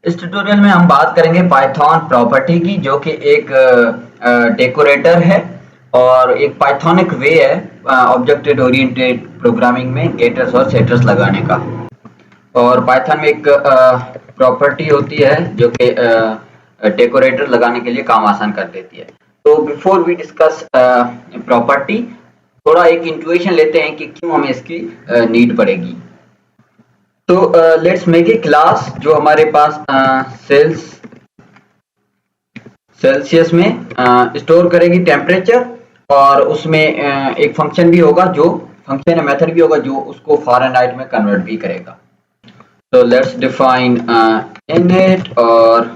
इस ट्यूटोरियल में हम बात करेंगे पाइथन प्रॉपर्टी की, जो कि एक डेकोरेटर है और एक पाइथोनिक वे है ऑब्जेक्ट ओरिएंटेड प्रोग्रामिंग में गेटर्स और सेटर्स लगाने का। और पाइथन में एक प्रॉपर्टी होती है जो कि डेकोरेटर लगाने के लिए काम आसान कर देती है। तो बिफोर वी डिस्कस प्रॉपर्टी, थोड़ा एक इंट्यूशन लेते हैं कि क्यों हमें इसकी नीड पड़ेगी। तो लेट्स मेक ए क्लास जो हमारे पास सेल्सियस में स्टोर करेगी टेम्परेचर, और उसमें एक फंक्शन भी होगा, जो फंक्शन या मेथड भी होगा जो उसको फ़ारेनहाइट में कन्वर्ट भी करेगा। तो लेट्स डिफाइन इनिट, और आई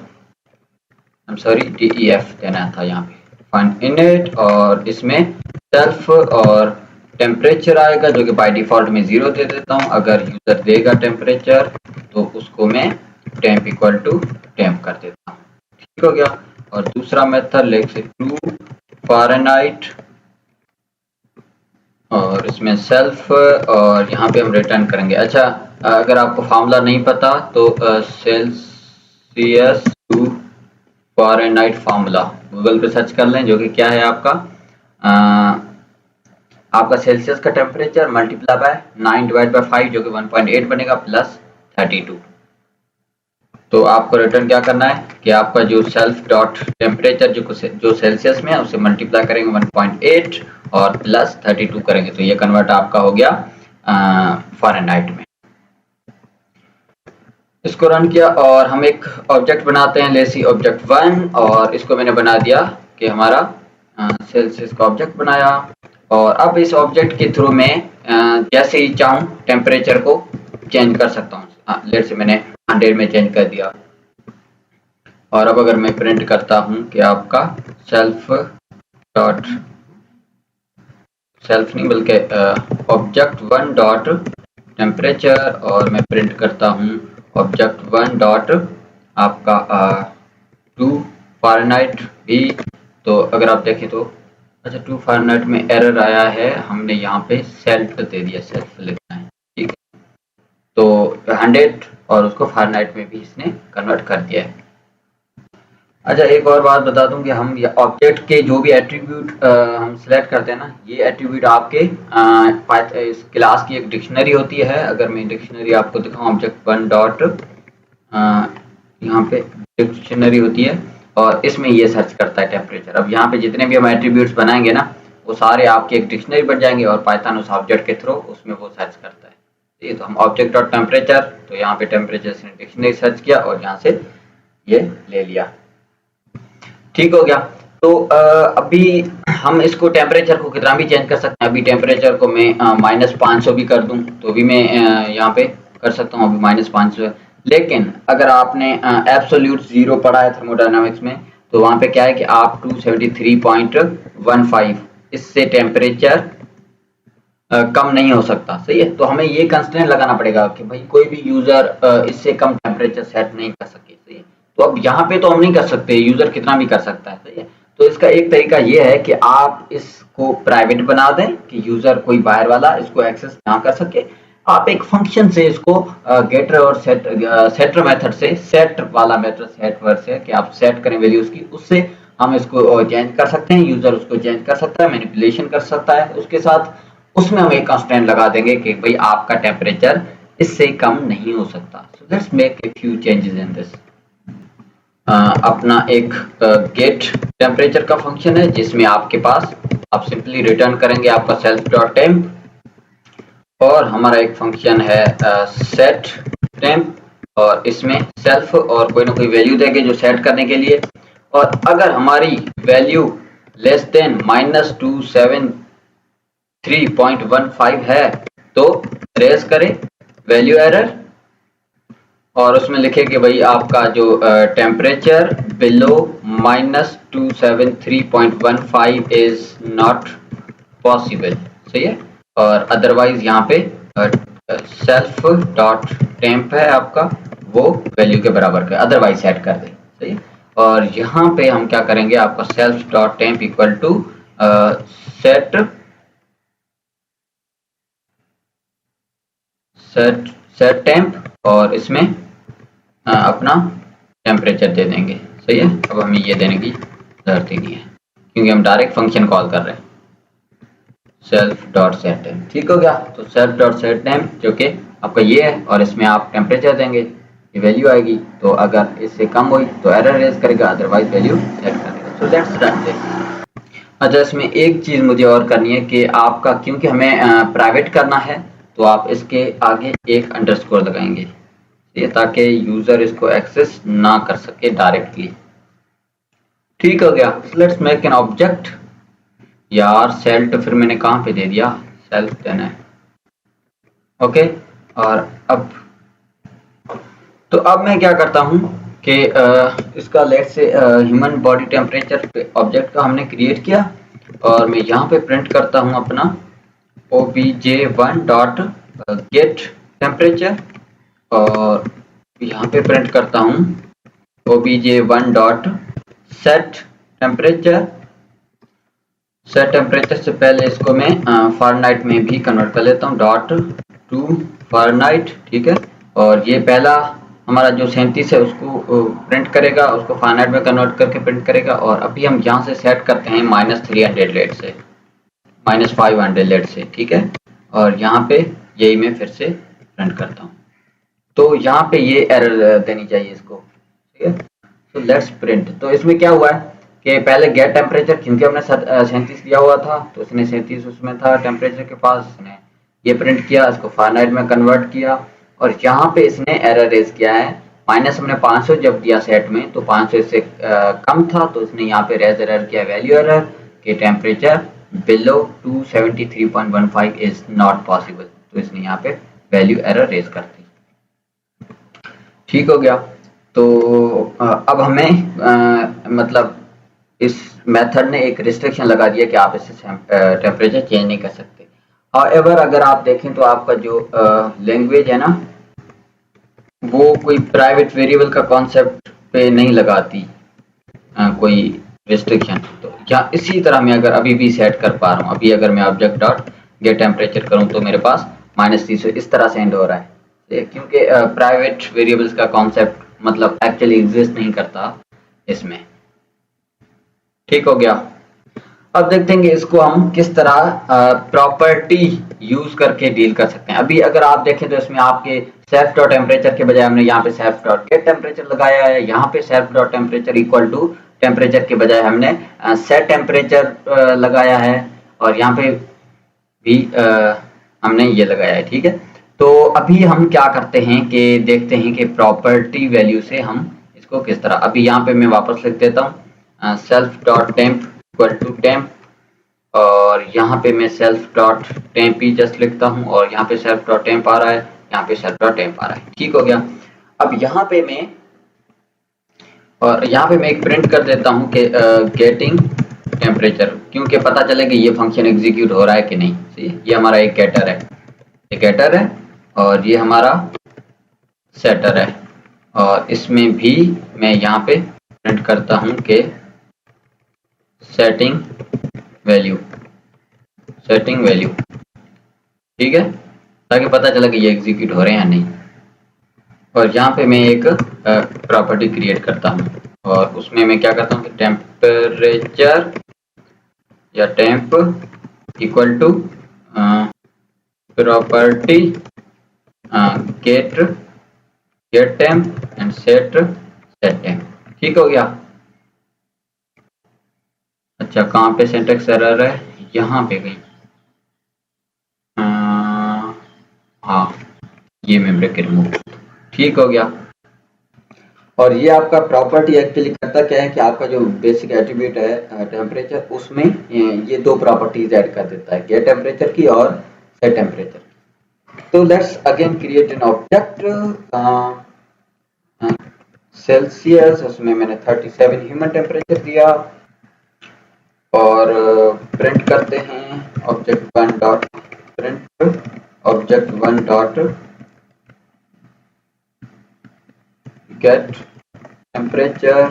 एम सॉरी def देना था यहाँ पे। फाइन इनिट, और इसमें सेल्फ और टेम्परेचर आएगा जो कि बाय डिफॉल्ट में 0 दे देता हूँ। अगर यूजर देगा टेम्परेचर तो उसको मैं टेम्प इक्वल टू टेम्प कर देता हूँ। ठीक हो गया। और दूसरा मेथड लेट्स टू फ़ारेनहाइट, और इसमें सेल्फ, और यहाँ पे हम रिटर्न करेंगे। अच्छा, अगर आपको फार्मूला नहीं पता तो Celsius to Fahrenheit formula Google पे सर्च कर लें, जो कि क्या है आपका सेल्सियस का टेम्परेचर मल्टीप्लाई बाय 9/5 जो कि 1.8 बनेगा, प्लस 32। तो आपको रिटर्न क्या करना है कि आपका जो सेल्फ डॉट टेम्परेचर जो सेल्सियस में है उसे मल्टीप्लाई करेंगे 1.8 और प्लस 32 करेंगे, तो ये कन्वर्ट आपका हो गया फ़ारेनहाइट में। इसको रन किया और हम एक ऑब्जेक्ट बनाते हैं, लेसी ऑब्जेक्ट 1, और इसको मैंने बना दिया कि हमारा सेल्सियस का ऑब्जेक्ट बनाया। और अब इस ऑब्जेक्ट के थ्रू मैं जैसे ही चाहूँ टेम्परेचर को चेंज कर सकता हूँ। लेट्स से मैंने 100 में चेंज कर दिया। और अब अगर मैं प्रिंट करता हूँ कि आपका सेल्फ नहीं बल्कि ऑब्जेक्ट 1 डॉट टेम्परेचर, और मैं प्रिंट करता हूँ ऑब्जेक्ट 1 डॉट आपका 2 फ़ारेनहाइट भी। तो अगर आप देखें तो अच्छा 2 फ़ारेनहाइट में एरर आया है, हमने यहाँ पे सेल्फ दे दिया, सेल्फ लिखना है। ठीक है, तो 100 और उसको फ़ारेनहाइट में भी इसने कन्वर्ट कर दिया है। अच्छा, एक और बात बता दूं कि हम ऑब्जेक्ट के जो भी एट्रीब्यूट हम सिलेक्ट करते हैं ना, ये एट्रीब्यूट आपके इस क्लास की एक डिक्शनरी होती है। अगर मैं डिक्शनरी आपको दिखाऊं, ऑब्जेक्ट 1 डॉट यहाँ पे डिक्शनरी होती है, और इसमें ये सर्च करता है टेम्परेचर। अब यहाँ पे जितने भी हम एट्रीब्यूट्स बनाएंगे ना, वो सारे आपके एक डिक्शनरी बन जाएंगे, और पाइथन उस ऑब्जेक्ट के थ्रू उसमें वो सर्च करता है। ठीक है, तो हम ऑब्जेक्ट डॉट टेम्परेचर, तो यहाँ पे टेम्परेचर से डिक्शनरी सर्च किया और यहाँ से ये ले लिया। ठीक हो गया। तो अभी हम इसको टेम्परेचर को कितना भी चेंज कर सकते हैं। अभी टेम्परेचर को मैं -500 भी कर दूं तो भी मैं यहाँ पे कर सकता हूँ, अभी -500। लेकिन अगर आपने एब्सोल्यूट 0 पढ़ा है थर्मोडायनामिक्स में, तो वहाँ पे क्या है कि आप 273.15 इससे टेम्परेचर कम नहीं हो सकता। सही है, तो हमें ये कंस्ट्रेंट लगाना पड़ेगा कि भाई कोई भी यूजर इससे कम टेम्परेचर सेट नहीं कर सके। सही है, तो अब यहाँ पे तो हम नहीं कर सकते, यूजर कितना भी कर सकता है। सही है, तो इसका एक तरीका ये है कि आप इसको प्राइवेट बना दें कि यूजर कोई बाहर वाला इसको एक्सेस ना कर सके। आप एक फंक्शन से इसको गेटर और सेटर मेथड से, सेट वाला मेथड सेट वर्ड से कि आप सेट करें वैल्यूज की, उससे हम इसको चेंज कर सकते हैं। यूजर उसको चेंज कर सकता है, मैनिपुलेशन कर सकता है उसके साथ। उसमें हम एक कांस्टेंट लगा देंगे कि भाई आपका टेम्परेचर इससे कम नहीं हो सकता। So let's make a few changes in this. अपना एक गेट टेम्परेचर का फंक्शन है, जिसमें आपके पास आप सिंपली रिटर्न करेंगे आपका सेल्फ डॉट टेम्प, और हमारा एक फंक्शन है सेट टेम्प, और इसमें सेल्फ और कोई ना कोई वैल्यू देंगे जो सेट करने के लिए। और अगर हमारी वैल्यू लेस देन -273.15 है तो ट्रेस करें वैल्यू एरर, और उसमें लिखे कि भाई आपका जो temperature below -273.15 is not possible. सही है, और अदरवाइज यहाँ पे सेल्फ डॉट टेम्प है आपका, वो वैल्यू के बराबर का अदरवाइज सेट कर दे। सही है, और यहाँ पे हम क्या करेंगे, आपका self dot temp equal to set set set temp, और इसमें अपना टेम्परेचर दे देंगे। सही है, अब हमें ये देने की जरूरत ही नहीं है क्योंकि हम डायरेक्ट फंक्शन कॉल कर रहे हैं सेल्फ डॉट सेट टाइम। ठीक हो गया। तो सेल्फ डॉट सेट टाइम जो कि आपका ये है और इसमें आप टेम्परेचर देंगे, ये वैल्यू आएगी। तो अगर इससे कम हुई तो एरर रेज करेगा, अदरवाइज वैल्यू सेट करेगा। So let's run this. अच्छा, इसमें एक चीज मुझे और करनी है कि आपका, क्योंकि हमें प्राइवेट करना है तो आप इसके आगे एक अंडरस्कोर लगाएंगे ये, ताकि यूजर इसको एक्सेस ना कर सके डायरेक्टली। ठीक हो गया। Let's make an object. यार सेल्फ फिर मैंने कहाँ पे दे दिया, सेल्फ देना है। ओके, और अब तो अब मैं क्या करता हूँ कि इसका लेट से ह्यूमन बॉडी टेम्परेचर ऑब्जेक्ट का हमने क्रिएट किया और मैं यहाँ पे प्रिंट करता हूँ अपना obj1 डॉट गेट टेम्परेचर और यहाँ पे प्रिंट करता हूँ obj1 dot set temperature. Set temperature से पहले इसको मैं फारेनहाइट में भी कन्वर्ट कर लेता हूँ, डॉट टू फारेनहाइट। ठीक है, और ये पहला हमारा जो 37 है उसको प्रिंट करेगा, उसको फारेनहाइट में कन्वर्ट करके प्रिंट करेगा। और अभी हम यहाँ से सेट करते हैं -300 लेट से, -500 लेट से। ठीक है, और यहाँ पे यही मैं फिर से प्रिंट करता हूँ। तो यहाँ पे ये एरर देनी चाहिए इसको। ठीक है, तो लेट्स प्रिंट। तो इसमें क्या हुआ है कि पहले गेट टेम्परेचर, क्योंकि हमने 37 दिया हुआ था तो इसने 37 उसमें था टेम्परेचर के पास, इसने ये प्रिंट किया, इसको फारेनहाइट में कन्वर्ट किया और यहाँ पे इसने एरर रेज किया है। माइनस हमने 500 जब दिया सेट में तो 500 से कम था, तो इसने यहाँ पे रेज एरर किया, वैल्यू एरर कि temperature below 273.15 is not possible. तो इसने यहाँ पे वैल्यू एरर रेज कर दी। ठीक हो गया। तो अब हमें मतलब इस मेथड ने एक रिस्ट्रिक्शन लगा दिया कि आप इससे टेम्परेचर चेंज नहीं कर सकते। हाउएवर अगर आप देखें तो आपका जो लैंग्वेज है ना, वो कोई प्राइवेट वेरिएबल का कॉन्सेप्ट पे नहीं लगाती कोई रिस्ट्रिक्शन। तो या इसी तरह मैं अगर अभी भी सेट कर पा रहा हूँ, अभी अगर मैं ऑब्जेक्ट डॉट गेट टेम्परेचर करूँ तो मेरे पास -300 इस तरह से एंड हो रहा है, क्योंकि प्राइवेट वेरिएबल्स का कॉन्सेप्ट मतलब एक्चुअली एग्जिस्ट नहीं करता इसमें। ठीक हो गया। अब देखते हैं कि इसको हम किस तरह प्रॉपर्टी यूज करके डील कर सकते हैं। अभी अगर आप देखें तो इसमें आपके सेल्फ डॉट टेम्परेचर के बजाय हमने यहाँ पे सेल्फ डॉट गेट टेम्परेचर लगाया है, यहाँ पे self dot temperature equal to temperature के बजाय हमने सेट टेम्परेचर लगाया है और यहाँ पे भी हमने ये लगाया है। ठीक है, तो अभी हम क्या करते हैं कि देखते हैं कि प्रॉपर्टी वैल्यू से हम इसको किस तरह, अभी यहाँ पे मैं वापस लिख देता हूँ self dot temp equal to temp और यहाँ पे मैं सेल्फ डॉट टेम्प ही जस्ट लिखता हूँ और यहाँ पे सेल्फ डॉट टेम्प आ रहा है, यहाँ पे सेल्फ डॉट टेम्प आ रहा है। ठीक हो गया। अब यहाँ पे मैं एक प्रिंट कर देता हूँ कि गेटिंग टेम्परेचर, क्योंकि पता चले कि ये फंक्शन एग्जीक्यूट हो रहा है कि नहीं। ये हमारा एक गेटर है, एक गेटर है और ये हमारा सेटर है और इसमें भी मैं यहाँ पे प्रिंट करता हूँ कि सेटिंग वैल्यू, सेटिंग वैल्यू। ठीक है, ताकि पता चला कि ये एग्जीक्यूट हो रहे हैं या नहीं। और यहाँ पे मैं एक प्रॉपर्टी क्रिएट करता हूँ और उसमें मैं क्या करता हूँ कि टेम्परेचर या temp equal to property get temp and set temp. ठीक हो गया। अच्छा, कहाँ पे सिंटैक्स एरर है, यहाँ पे गई। हाँ, ये मैं ब्रैकेट रिमूव। ठीक हो गया। और ये आपका प्रॉपर्टी एक्चुअली करता क्या है कि आपका जो बेसिक एट्रीब्यूट है टेम्परेचर, उसमें ये दो प्रॉपर्टीज ऐड कर देता है, गेट टेम्परेचर की और सेट टेम्परेचर की। तो let's again create an object Celsius, उसमें मैंने 37 ह्यूमन टेम्परेचर दिया और प्रिंट करते हैं object one dot print object one dot gate temperature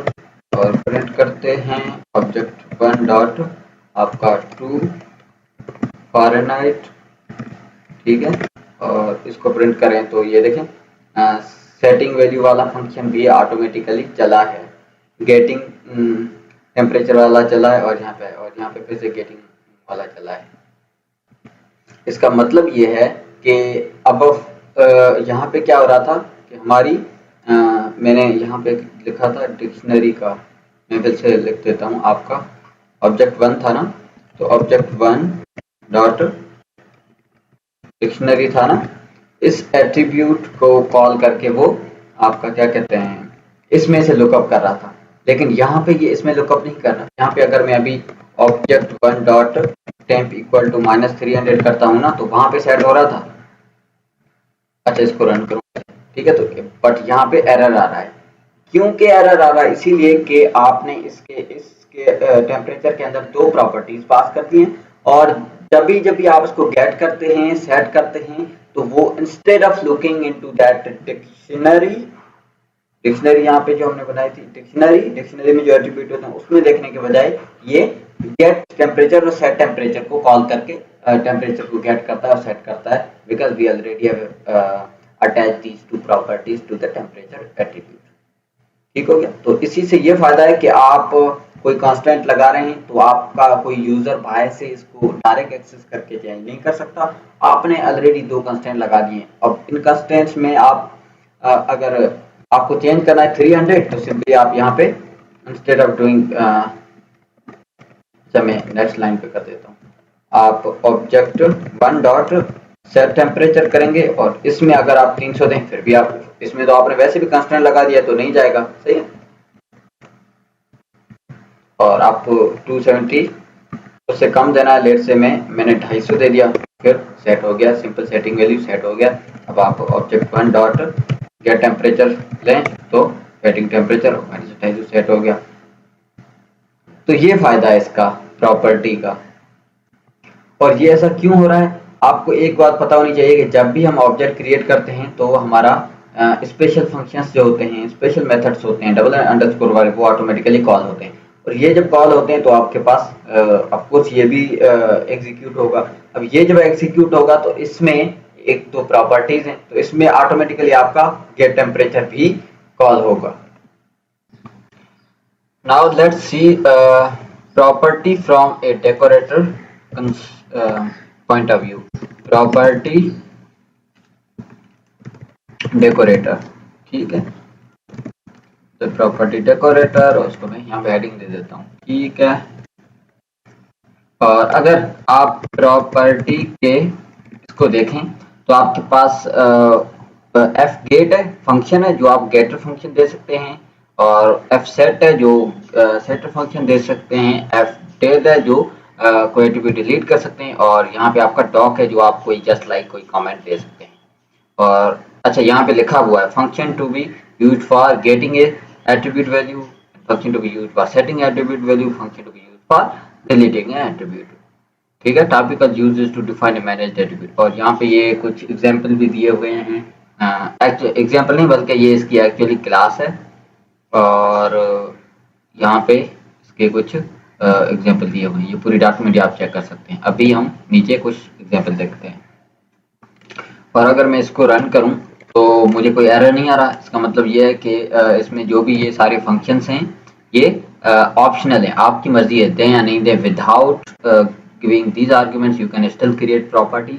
और प्रिंट करते हैं ऑब्जेक्ट वन डॉट आपका टू फारेनहाइट। ठीक है, और इसको प्रिंट करें तो ये देखें सेटिंग वैल्यू वाला फंक्शन भी ऑटोमेटिकली चला है, गेटिंग टेम्परेचर वाला चला है, और यहाँ पे फिर से गेटिंग वाला चला है। इसका मतलब ये है कि अब यहाँ पे क्या हो रहा था कि हमारी मैंने यहाँ पे लिखा था डिक्शनरी का, मैं फिर से लिख देता हूँ। आपका ऑब्जेक्ट 1 था ना, तो ऑब्जेक्ट 1 डॉट डिक्शनरी था ना, इस एट्रीब्यूट को कॉल करके वो आपका क्या कहते हैं, इसमें से लुकअप कर रहा था। लेकिन यहाँ पे ये इसमें लुकअप नहीं कर रहा। यहाँ पे अगर मैं अभी object 1 dot temp equal to -300 करता हूँ ना, तो वहां पे सेट हो रहा था। अच्छा, इसको रन करूँ, ठीक है। तो बट यहाँ पे एरर आ रहा है। क्यों के एरर आ रहा है? इसीलिए कि आपने इसके टेम्परेचर के अंदर दो प्रॉपर्टीज पास कर दी हैं, और जब भी आप इसको गेट करते हैं, सेट करते हैं, तो वो instead of looking into that dictionary यहाँ पे जो हमने बनाई थी डिक्शनरी में जो एट्रीब्यूट होते हैं उसमें देखने के बजाय ये गेट टेम्परेचर और सेट टेम्परेचर को कॉल करके टेम्परेचर को गेट करता है और सेट करता है, because we already have attach these two properties to the temperature attribute. ठीक हो गया? तो इसी से ये फायदा है कि आप कोई कांस्टेंट लगा रहे हैं तो आपका कोई यूजर बाहर से इसको डायरेक्ट एक्सेस करके चेंज नहीं कर सकता। आपने ऑलरेडी दो कांस्टेंट लगा दिए। अब इन कांस्टेंट्स में आप अगर आपको चेंज करना है 300, तो सिंपली आप यहाँ पे इंस्टेड ऑफ डूइंग, मैं नेक्स्ट लाइन पे कर देता हूँ, आप ऑब्जेक्ट 1 डॉट सेट टेम्परेचर करेंगे, और इसमें अगर आप 300 दें, फिर भी आप इसमें तो आपने वैसे भी कांस्टेंट लगा दिया तो नहीं जाएगा, सही है। और आपको 270 उससे कम देना है, लेट से मैंने 250 दे दिया, फिर सेट हो गया, सिंपल सेटिंग वैल्यू सेट हो गया। अब आप ऑब्जेक्ट 1 डॉट गेट टेम्परेचर लें तो सेटिंग टेम्परेचर -250 सेट हो गया। तो ये फायदा है इसका प्रॉपर्टी का। और ये ऐसा क्यों हो रहा है? आपको एक बात पता होनी चाहिए कि जब भी हम ऑब्जेक्ट क्रिएट करते हैं तो हमारा स्पेशल फंक्शंस जो होते हैं, स्पेशल मेथड्स होते हैं, डबल अंडरस्कोर वाले, वो ऑटोमेटिकली कॉल होते हैं। और ये जब कॉल होते हैं तो आपके पास ऑफ कोर्स ये भी एग्जीक्यूट होगा। अब ये जब एग्जीक्यूट होगा तो इसमें एक दो प्रॉपर्टीज हैं, तो इसमें ऑटोमेटिकली आपका गेट टेम्परेचर भी कॉल होगा। Now let's see property from a decorator point of view. Property decorator, ठीक है। तो प्रॉपर्टी डेकोरेटर, और उसको मैं यहाँ पे हेडिंग दे देता हूँ, ठीक है। और अगर आप प्रॉपर्टी के इसको देखें तो आपके पास एफ गेट है, फंक्शन है जो आप गेटर फंक्शन दे सकते हैं, और एफ सेट है जो सेटर फंक्शन दे सकते हैं, एफ टेल है जो कोई एट्रीब्यूट डिलीट कर सकते हैं, और यहाँ पे आपका डॉक है जो आप कोई जस्ट लाइक कोई कमेंट दे सकते हैं। और अच्छा, यहाँ पे लिखा हुआ है function to be used for getting a attribute value, function to be used for setting attribute value, function to be used for deleting a attribute, ठीक है। Typical uses to define a managed attribute. और यहाँ पे ये कुछ example भी दिए हुए हैं, एग्जांपल नहीं बल्कि ये इसकी एक्चुअली क्लास है, और यहाँ पे इसके कुछ एग्जांपल दिए हुए हैं। ये पूरी डॉक्यूमेंट आप चेक कर सकते हैं। अभी हम नीचे कुछ एग्जांपल देखते हैं, और अगर मैं इसको रन करूं तो मुझे कोई एरर नहीं आ रहा। इसका मतलब ये है कि इसमें जो भी ये सारे फंक्शंस हैं ये ऑप्शनल हैं, आपकी मर्जी है दें या नहीं दें। Without giving these arguments you can still create property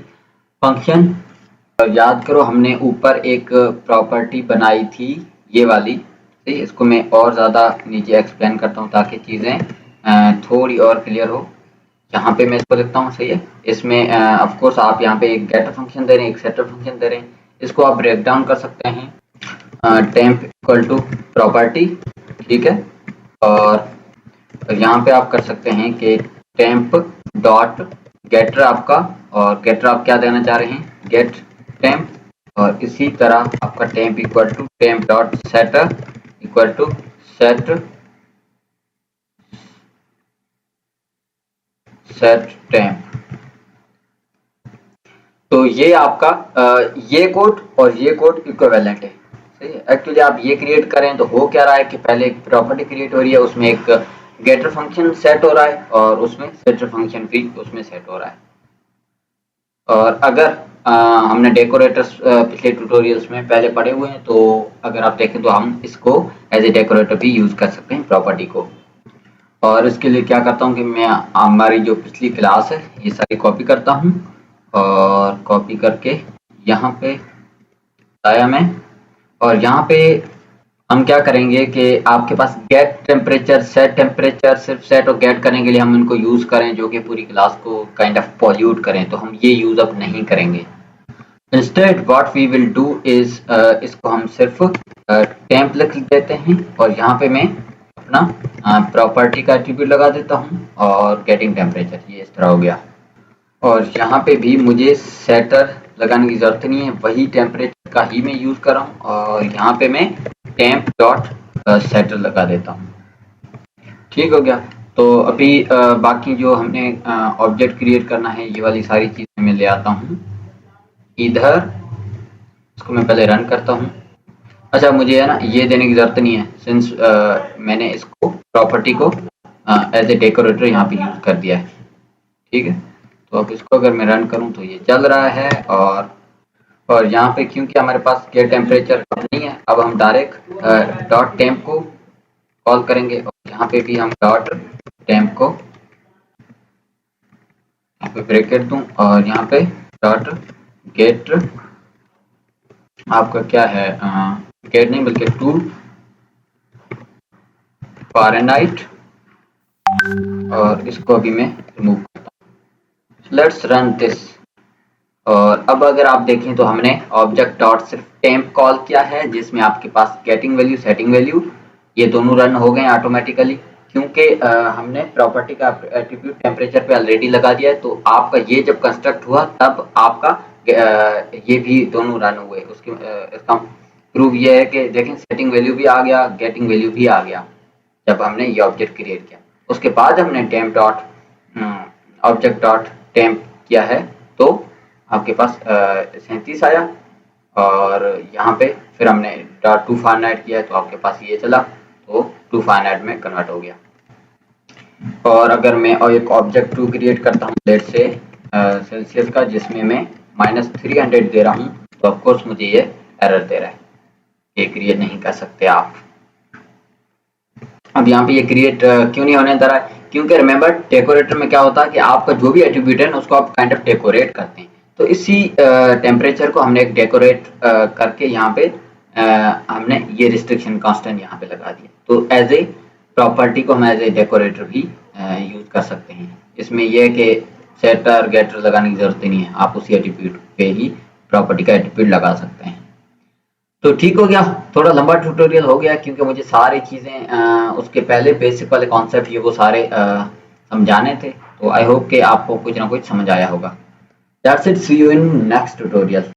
function. याद करो हमने ऊपर एक प्रॉपर्टी बनाई थी ये वाली, सही। इसको मैं और ज़्यादा नीचे एक्सप्लेन करता हूँ ताकि चीज़ें थोड़ी और क्लियर हो। यहाँ पे मैं इसको लिखता हूँ, सही है। इसमें ऑफ कोर्स आप यहाँ पे एक गेटर फंक्शन दे रहे हैं, एक सेटर फंक्शन दे रहे हैं। इसको आप ब्रेक डाउन कर सकते हैं टेम्प इक्वल टू प्रॉपर्टी, ठीक है। और यहाँ पे आप कर सकते हैं कि टेम्प डॉट गेटर आपका, और गेटर आप क्या देना चाह रहे हैं, गेट टेम्प। और इसी तरह आपका temp equal to temp dot setter equal to set temp. तो ये आपका ये कोड और ये कोड इक्विवेलेंट है, सही है। एक्चुअली आप ये क्रिएट करें तो हो क्या रहा है कि पहले एक प्रॉपर्टी क्रिएट हो रही है, उसमें एक गेटर फंक्शन सेट हो रहा है, और उसमें सेटर फंक्शन भी उसमें सेट हो रहा है। और अगर हमने डेकोरेटर्स पिछले ट्यूटोरियल्स में पहले पढ़े हुए हैं, तो अगर आप देखें तो हम इसको एज ए डेकोरेटर भी यूज़ कर सकते हैं प्रॉपर्टी को। और इसके लिए क्या करता हूँ कि मैं हमारी जो पिछली क्लास है ये सारी कॉपी करता हूँ और कॉपी करके यहाँ पे आया मैं, और यहाँ पे हम क्या करेंगे कि आपके पास गेट टेम्परेचर, सेट टेम्परेचर, सिर्फ सेट और गेट करने के लिए हम इनको यूज़ करें जो कि पूरी क्लास को काइंड ऑफ पॉल्यूट करें, तो हम ये यूज़ अब नहीं करेंगे। Instead what we will do is, इसको हम सिर्फ टेम्प लिख देते हैं और यहाँ पे मैं अपना प्रॉपर्टी का एट्रीब्यूट लगा देता हूँ और गेटिंग टेम्परेचर, ये इस तरह हो गया। और यहाँ पे भी मुझे सेटर लगाने की ज़रूरत नहीं है, वही टेम्परेचर का ही मैं यूज़ कर रहा हूँ और यहाँ पे मैं टेम्प डॉट सेटर लगा देता हूँ। ठीक हो गया। तो अभी बाकी जो हमने ऑब्जेक्ट क्रिएट करना है ये वाली सारी चीज़ें मैं ले आता हूँ इधर, इसको मैं पहले रन करता हूँ। अच्छा, मुझे है ना ये देने की ज़रूरत नहीं है सिंस मैंने इसको प्रॉपर्टी को एज ए डेकोरेटर यहाँ पे यूज़ कर दिया है। ठीक है, तो अब इसको अगर मैं रन करूँ तो ये चल रहा है, और यहाँ पे क्योंकि हमारे पास गेट टेम्परेचर नहीं है, अब हम डायरेक्ट डॉट टेम्प को कॉल करेंगे और यहाँ पे भी हम डॉट टेम्प को यहाँ पे ब्रैकेट दूं और यहाँ पे डॉट गेट, आपका क्या है, गेट नहीं बल्कि टू फ़ारेनहाइट, और इसको अभी मैं रिमूव करता हूँ। Let's run this. और अब अगर आप देखें तो हमने ऑब्जेक्ट डॉट सिर्फ टेम्प कॉल किया है जिसमें आपके पास गेटिंग वैल्यू, सेटिंग वैल्यू ये दोनों रन हो गए ऑटोमेटिकली, क्योंकि हमने प्रॉपर्टी का एट्रीब्यूट टेम्परेचर पे ऑलरेडी लगा दिया है। तो आपका ये जब कंस्ट्रक्ट हुआ तब आपका ये भी दोनों रन हुए। उसके इसका प्रूफ ये है कि देखें सेटिंग वैल्यू भी आ गया, गेटिंग वैल्यू भी आ गया जब हमने ये ऑब्जेक्ट क्रिएट किया। उसके बाद हमने temp dot object dot temp किया है तो आपके पास 37 आया, और यहाँ पे फिर हमने डॉट टू फ़ारेनहाइट किया तो आपके पास ये चला, तो टू फ़ारेनहाइट में कन्वर्ट हो गया। और अगर मैं और एक ऑब्जेक्ट टू क्रिएट करता हूँ लेट से सेल्सियस का, जिसमें मैं -300 दे रहा हूँ, तो ऑफकोर्स मुझे ये एरर दे रहा है, ये क्रिएट नहीं कर सकते आप। अब यहाँ पे ये क्रिएट क्यों नहीं होने दे रहा है, क्योंकि रिमेंबर डेकोरेटर में क्या होता है कि आपका जो भी एट्रीब्यूट है ना उसको आप काइंड ऑफ डेकोरेट करते हैं, तो इसी टेम्परेचर को हमने एक डेकोरेट करके यहाँ पे हमने ये रिस्ट्रिक्शन कांस्टेंट यहाँ पे लगा दिया, तो एज ए प्रॉपर्टी को हम एज ए डेकोरेटर भी यूज कर सकते हैं। इसमें यह है कि सेटर गेटर लगाने की जरूरत ही नहीं है, आप उसी एट्रीब्यूट पे ही प्रॉपर्टी का एट्रीब्यूट लगा सकते हैं। तो ठीक हो गया, थोड़ा लंबा ट्यूटोरियल हो गया क्योंकि मुझे सारी चीज़ें उसके पहले बेसिक वाले कॉन्सेप्ट ये वो सारे समझाने थे। तो आई होप कि आपको कुछ ना कुछ समझ आया होगा। That's it, see you in next tutorial.